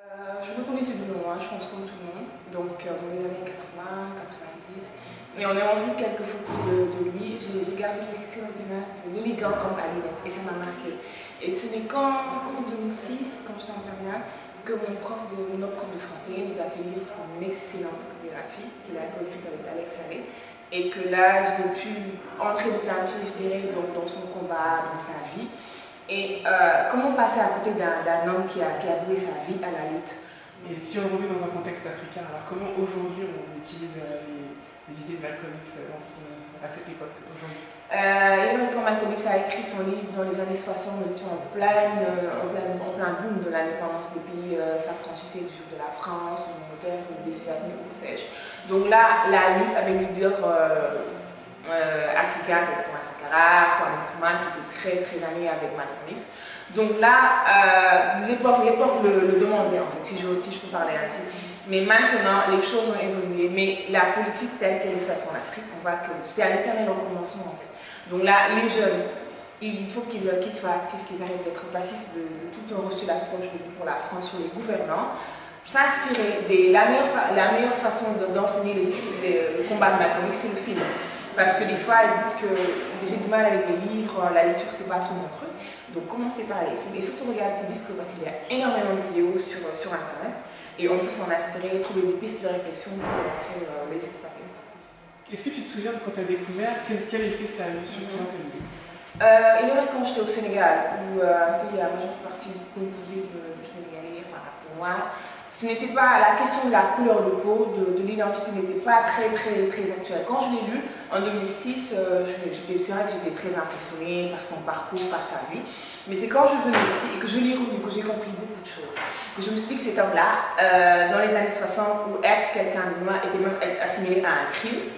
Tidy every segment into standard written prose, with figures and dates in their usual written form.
Je le connaissais de loin, je pense comme tout le monde, donc dans les années 80, 90. Mais en ayant vu quelques photos de lui, j'ai gardé une excellente image de l'élégant homme à lunettes et ça m'a marqué. Et ce n'est qu'en 2006, quand j'étais en terminale, que notre prof de français nous a fait lire son excellente autobiographie qu'il a coécrite avec Alex Haley. Et que là, j'ai pu entrer de plein de pied, je dirais, dans son combat, dans sa vie. Et comment passer à côté d'un homme qui a voué sa vie à la lutte? Et si on remet dans un contexte africain, alors comment aujourd'hui on utilise les idées de Malcolm X à cette époque aujourd'hui? Il est vrai quand Malcolm X a écrit son livre dans les années 60, nous étions en plein boom de l'indépendance des pays s'affranchissaient du sud de la France, de l'Angleterre, des États-Unis, que sais-je. Donc là, la lutte avec les leaders africains, comme Thomas Sankara, Kwame Nkrumah, qui était très lié avec Malcolm X. Donc là, l'époque le demandait en fait, si je peux parler ainsi. Mais maintenant, les choses ont évolué. Mais la politique telle qu'elle est faite en Afrique, on voit que c'est à l'éternel recommencement en fait. Donc là, les jeunes, il faut qu'ils soient actifs, qu'ils arrêtent d'être passifs, de tout le temps rejeter la comme je le dis pour la France, sur les gouvernants. S'inspirer la meilleure façon d'enseigner le combat de Malcolm X, c'est le film. Parce que des fois, ils disent que j'ai du mal avec les livres, la lecture, c'est pas trop mon truc. Donc commencez par les films et surtout regardez ces disques parce qu'il y a énormément de vidéos sur Internet. Et on peut s'en inspirer, trouver des pistes de réflexion pour après les exploiter. Est-ce que tu te souviens de quand tu as découvert quel effet ça a eu sur toi? Il est vrai quand j'étais au Sénégal, où un pays à majeure partie composé de Sénégalais, enfin un peu noirs, ce n'était pas la question de la couleur de peau, de l'identité n'était pas très actuelle. Quand je l'ai lu en 2006, c'est vrai que j'étais très impressionnée par son parcours, par sa vie. Mais c'est quand je venais ici et que je l'ai relu que j'ai compris beaucoup de choses. Et je me suis dit que cet homme-là, dans les années 60, où être quelqu'un de noir était même assimilé à un crime,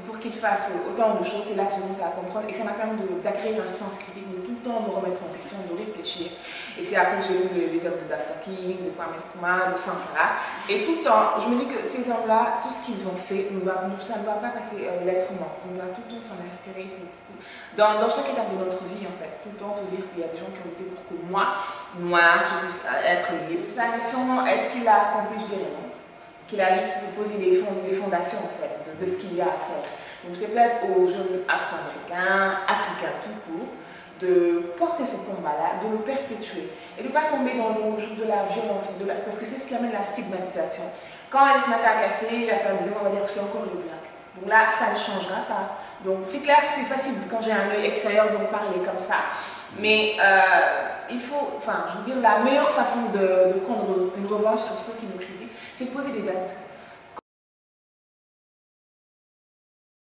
pour qu'il fasse autant de choses, c'est là que j'ai commencé à comprendre. Et ça m'a permis d'acquérir un sens critique, de tout le temps me remettre en question, de réfléchir. Et c'est après que j'ai lu les œuvres de Dr. King, de Kwame Nkrumah, de Sankara. Et tout le temps, je me dis que ces hommes-là, tout ce qu'ils ont fait, ça ne doit pas passer lettre morte. On doit tout le temps s'en inspirer. Dans chaque étape de notre vie, en fait, tout le temps, se dire qu'il y a des gens qui ont lutté pour que moi, noir, je puisse être libre. C'est la question, est-ce qu'il a accompli? Je dirais non. Qu'il a juste posé des fondations en fait, de ce qu'il y a à faire. Donc c'est peut-être aux jeunes afro-américains, africains tout court, de porter ce combat-là, de le perpétuer et de ne pas tomber dans le jeu de la violence, parce que c'est ce qui amène la stigmatisation. Quand elle se met à casser, la femme on va dire que c'est encore les blacks. Donc là, ça ne changera pas. Donc c'est clair que c'est facile quand j'ai un œil extérieur de parler comme ça. Mais il faut, enfin, je veux dire, la meilleure façon de prendre une revanche sur ceux qui nous critiquent, c'est de poser des actes.